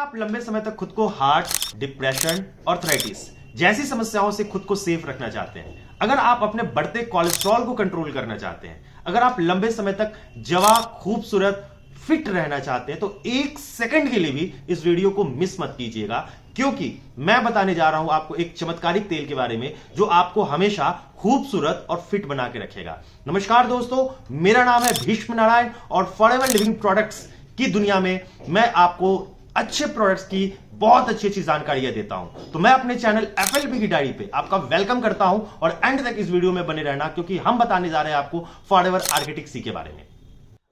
आप लंबे समय तक खुद को हार्ट, डिप्रेशन, आर्थराइटिस जैसी समस्याओं से खुद को सेफ रखना चाहते हैं, अगर आप अपने बढ़ते कोलेस्ट्रॉल को कंट्रोल करना चाहते हैं, अगर आप लंबे समय तक जवान, खूबसूरत, फिट रहना चाहते हैं, तो एक सेकंड के लिए भी इस वीडियो को मिस मत कीजिएगा, क्योंकि मैं बताने जा रहा हूं आपको एक चमत्कारिक तेल के बारे में जो आपको हमेशा खूबसूरत और फिट बना के रखेगा। नमस्कार दोस्तों, मेरा नाम है भीष्म नारायण और फॉरएवर लिविंग प्रोडक्ट्स की दुनिया में मैं आपको अच्छे प्रोडक्ट्स की बहुत अच्छी अच्छी जानकारियां देता हूं। तो मैं अपने चैनल एफएलबी की डायरी पे आपका वेलकम करता हूं और एंड तक इस वीडियो में बने रहना, क्योंकि हम बताने जा रहे हैं आपको फॉरएवर आर्किटेक्ट सी के बारे में।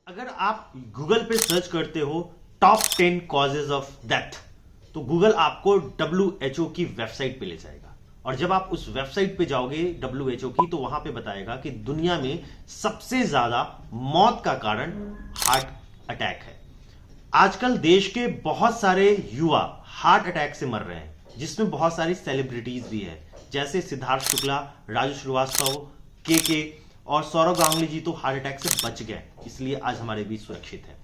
अगर आप गूगल पे सर्च करते हो टॉप 10 कॉजेज ऑफ डेथ, तो गूगल आपको WHO की वेबसाइट पे ले जाएगा, और जब आप उस वेबसाइट पे जाओगे WHO की, तो वहां पे बताएगा कि दुनिया में सबसे ज्यादा मौत का कारण हार्ट अटैक है। आजकल देश के बहुत सारे युवा हार्ट अटैक से मर रहे हैं, जिसमें बहुत सारी सेलिब्रिटीज भी है, जैसे सिद्धार्थ शुक्ला, राजू श्रीवास्तव, के और सौरव गांगुली जी तो हार्ट अटैक से बच गए, इसलिए आज हमारे बीच सुरक्षित है।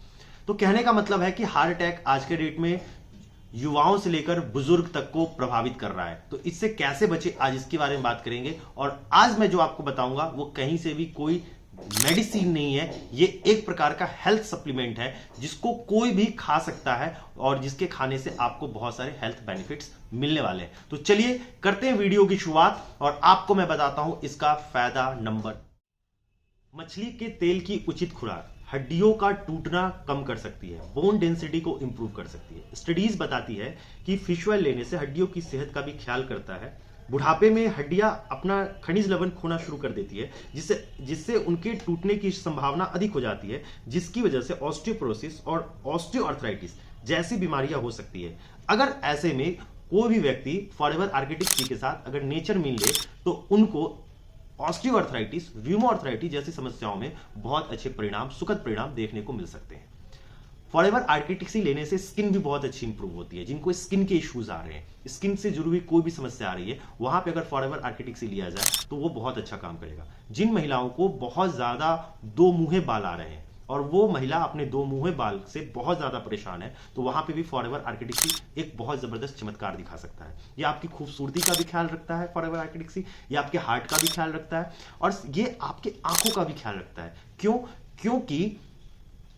तो कहने का मतलब है कि हार्ट अटैक आज के डेट में युवाओं से लेकर बुजुर्ग तक को प्रभावित कर रहा है। तो इससे कैसे बचे, आज इसके बारे में बात करेंगे। और आज मैं जो आपको बताऊंगा वो कहीं से भी कोई मेडिसिन नहीं है, ये एक प्रकार का हेल्थ सप्लीमेंट है जिसको कोई भी खा सकता है और जिसके खाने से आपको बहुत सारे हेल्थ बेनिफिट्स मिलने वाले हैं। तो चलिए करते हैं वीडियो की शुरुआत और आपको मैं बताता हूं इसका फायदा नंबर। मछली के तेल की उचित खुराक हड्डियों का टूटना कम कर सकती है, बोन डेंसिटी को इंप्रूव कर सकती है। स्टडीज बताती है कि फिश ऑयल लेने से हड्डियों की सेहत का भी ख्याल करता है। बुढ़ापे में हड्डियां अपना खनिज लवण खोना शुरू कर देती है, जिससे उनके टूटने की संभावना अधिक हो जाती है, जिसकी वजह से ऑस्टियोपोरोसिस और ऑस्टियोआर्थराइटिस जैसी बीमारियां हो सकती है। अगर ऐसे में कोई भी व्यक्ति फॉरएवर आर्किटेक्ट सी के साथ अगर नेचर मील ले, तो उनको ऑस्टियोआर्थराइटिस, र्यूमोआर्थराइटिस जैसी समस्याओं में बहुत अच्छे परिणाम, सुखद परिणाम देखने को मिल सकते हैं। फॉरएवर आर्किटेक्ट सी लेने से स्किन भी बहुत अच्छी इंप्रूव होती है। जिनको स्किन के इश्यूज आ रहे हैं, स्किन से जुड़ी हुई कोई भी समस्या आ रही है, वहां पे अगर फॉरएवर आर्किटेक्ट सी लिया जाए तो वो बहुत अच्छा काम करेगा। जिन महिलाओं को बहुत ज्यादा दो मुंहे बाल आ रहे हैं और वो महिला अपने दो मुंहे बाल से बहुत ज्यादा परेशान है, तो वहां पे भी फॉरएवर आर्किटेक्ट सी एक बहुत जबरदस्त चमत्कार दिखा सकता है। ये आपकी खूबसूरती का भी ख्याल रखता है फॉरएवर आर्किटेक्ट सी, ये आपके हार्ट का भी ख्याल रखता है और ये आपके आंखों का भी ख्याल रखता है। क्योंकि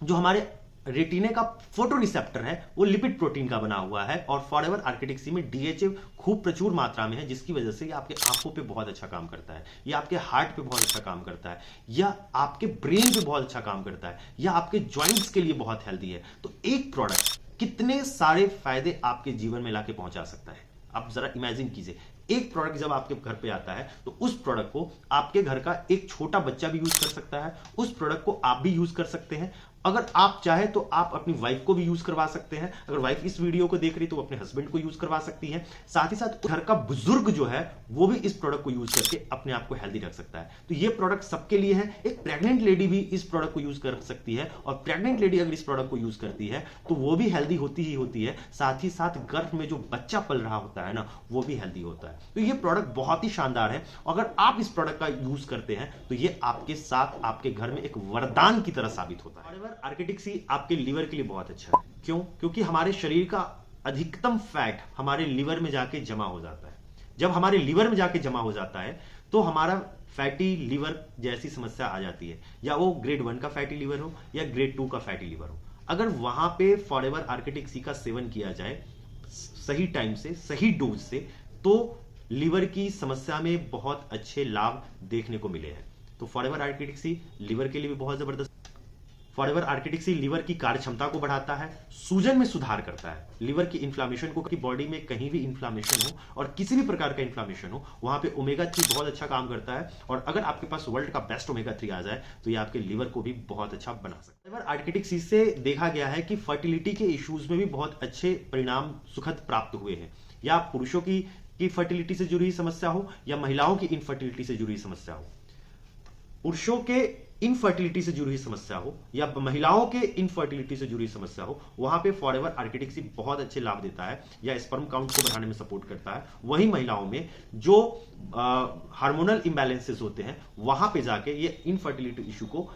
जो हमारे रेटिना का फोटो रिसेप्टर है वो लिपिड प्रोटीन का बना हुआ है, और फॉरएवर आर्किटेक्ट सी में DHA खूब प्रचुर मात्रा में है, जिसकी वजह से ये आपके आंखों पे बहुत अच्छा काम करता है, ये आपके हार्ट पे बहुत अच्छा काम करता है, या आपके ब्रेन पे बहुत अच्छा काम करता है, या आपके जॉइंट्स के लिए बहुत हेल्दी है। तो एक प्रोडक्ट कितने सारे फायदे आपके जीवन में लाके पहुंचा सकता है, आप जरा इमेजिन कीजिए। एक प्रोडक्ट जब आपके घर पे आता है तो उस प्रोडक्ट को आपके घर का एक छोटा बच्चा भी यूज कर सकता है, उस प्रोडक्ट को आप भी यूज कर सकते हैं। अगर आप चाहे तो आप अपनी वाइफ को भी यूज करवा सकते हैं, अगर वाइफ इस वीडियो को देख रही तो अपने हस्बैंड को यूज करवा सकती है। साथ ही साथ घर का बुजुर्ग जो है वो भी इस प्रोडक्ट को यूज करके अपने आप को हेल्दी रख सकता है। तो ये प्रोडक्ट सबके लिए है। एक प्रेग्नेंट लेडी भी इस प्रोडक्ट को यूज कर सकती है, और प्रेग्नेंट लेडी अगर इस प्रोडक्ट को यूज करती है तो वो भी हेल्दी होती ही होती है। साथ ही साथ गर्भ में जो बच्चा पल रहा होता है ना, वो भी हेल्दी होता है। तो ये प्रोडक्ट बहुत ही शानदार है। अगर आप इस प्रोडक्ट का यूज करते हैं तो ये आपके साथ आपके घर में एक वरदान की तरह साबित होता है। फॉरएवर आर्किटेक्ट सी आपके लीवर के लिए बहुत अच्छा है। क्योंकि हमारे शरीर का अधिकतम फैट हमारे लीवर में जाके जमा हो जाता है। जब हमारे लीवर में जाके जमा हो जाता है तो हमारा फैटी लीवर जैसी समस्या आ जाती है, या वो ग्रेड 1 का फैटी लीवर हो या ग्रेड 2 का फैटी लीवर हो। अगर वहां पे फॉरएवर आर्किटेक्ट सी का सेवन किया जाए सही टाइम से, सही डोज से, तो लीवर की समस्या में बहुत अच्छे लाभ देखने को मिले हैं। तो फॉरएवर आर्किटेक्ट सी लीवर के लिए भी बहुत जबरदस्त। फॉरएवर आर्किटेक्ट सी लीवर की कार्य क्षमता को बढ़ाता है, सूजन में सुधार करता है, लीवर की इन्फ्लामेशन को, कि बॉडी में कहीं भी इन्फ्लामेशन हो और किसी भी प्रकार का इन्फ्लामेशन हो, वहां पे ओमेगा 3 बहुत अच्छा काम करता है। और अगर आपके पास वर्ल्ड का बेस्ट ओमेगा 3 आ जाए तो ये आपके लीवर को भी बहुत अच्छा बना सकता है। फॉरएवर आर्किटेक्ट सी से देखा गया है कि फर्टिलिटी के इश्यूज में भी बहुत अच्छे परिणाम सुखद प्राप्त हुए हैं, या पुरुषों की फर्टिलिटी से जुड़ी समस्या हो या महिलाओं की इनफर्टिलिटी से जुड़ी समस्या हो, पुरुषों के इनफर्टिलिटी से जुड़ी हुई समस्या हो या महिलाओं के इनफर्टिलिटी से जुड़ी समस्या हो, वहां पे फॉरएवर आर्किटेक्ट सी बहुत अच्छे लाभ देता है, या स्पर्म काउंट को बढ़ाने में सपोर्ट करता है। वही महिलाओं में जो हार्मोनल इंबैलेंसेस होते हैं, वहां पे जाके ये इनफर्टिलिटी इशू को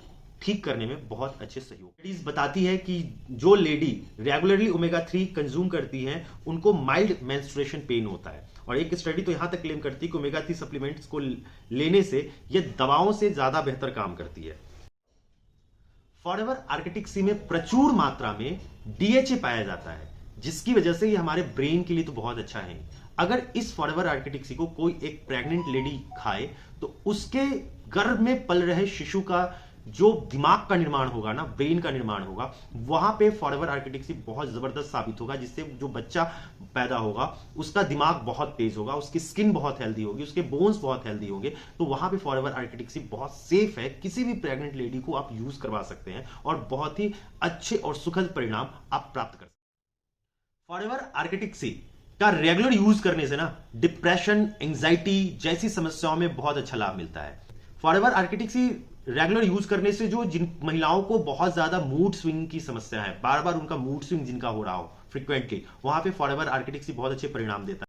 ठीक करने में बहुत अच्छे सहयोग। स्टडीज बताती है कि जो लेडी रेगुलरली ओमेगा 3 कंज्यूम करती हैं उनको माइल्ड मेंस्ट्रुएशन पेन होता है, और एक स्टडी तो यहां तक क्लेम करती है कि ओमेगा 3 सप्लीमेंट्स को लेने से यह दवाओं से ज्यादा बेहतर काम करती है। फॉरएवर आर्किटिक सी में प्रचुर मात्रा में डीएचए पाया जाता है, जिसकी वजह से ये हमारे ब्रेन के लिए तो बहुत अच्छा है। अगर इस फॉरएवर आर्किटिक सी को कोई एक प्रेग्नेंट लेडी खाए तो उसके गर्भ में पल रहे शिशु का जो दिमाग का निर्माण होगा ना, ब्रेन का निर्माण होगा, वहां पे फॉरएवर आर्किटिक सी बहुत जबरदस्त साबित होगा, जिससे जो बच्चा पैदा होगा उसका दिमाग बहुत तेज होगा, उसकी स्किन बहुत हेल्दी होगी, उसके बोन्स बहुत हेल्दी होंगे। तो वहां पे फॉरएवर आर्किटिक सी बहुत सेफ है, किसी भी प्रेग्नेंट लेडी को आप यूज करवा सकते हैं और बहुत ही अच्छे और सुखद परिणाम आप प्राप्त कर सकते हैं। फॉरएवर आर्किटिक सी का रेगुलर यूज करने से ना डिप्रेशन, एंजाइटी जैसी समस्याओं में बहुत अच्छा लाभ मिलता है। फॉरएवर आर्किटिक सी रेगुलर यूज करने से जो जिन महिलाओं को बहुत ज्यादा मूड स्विंग की समस्या है, बार बार उनका मूड स्विंग जिनका हो रहा हो फ्रीक्वेंटली, वहां पे फॉरएवर आर्किटिक सी बहुत अच्छे परिणाम देता है।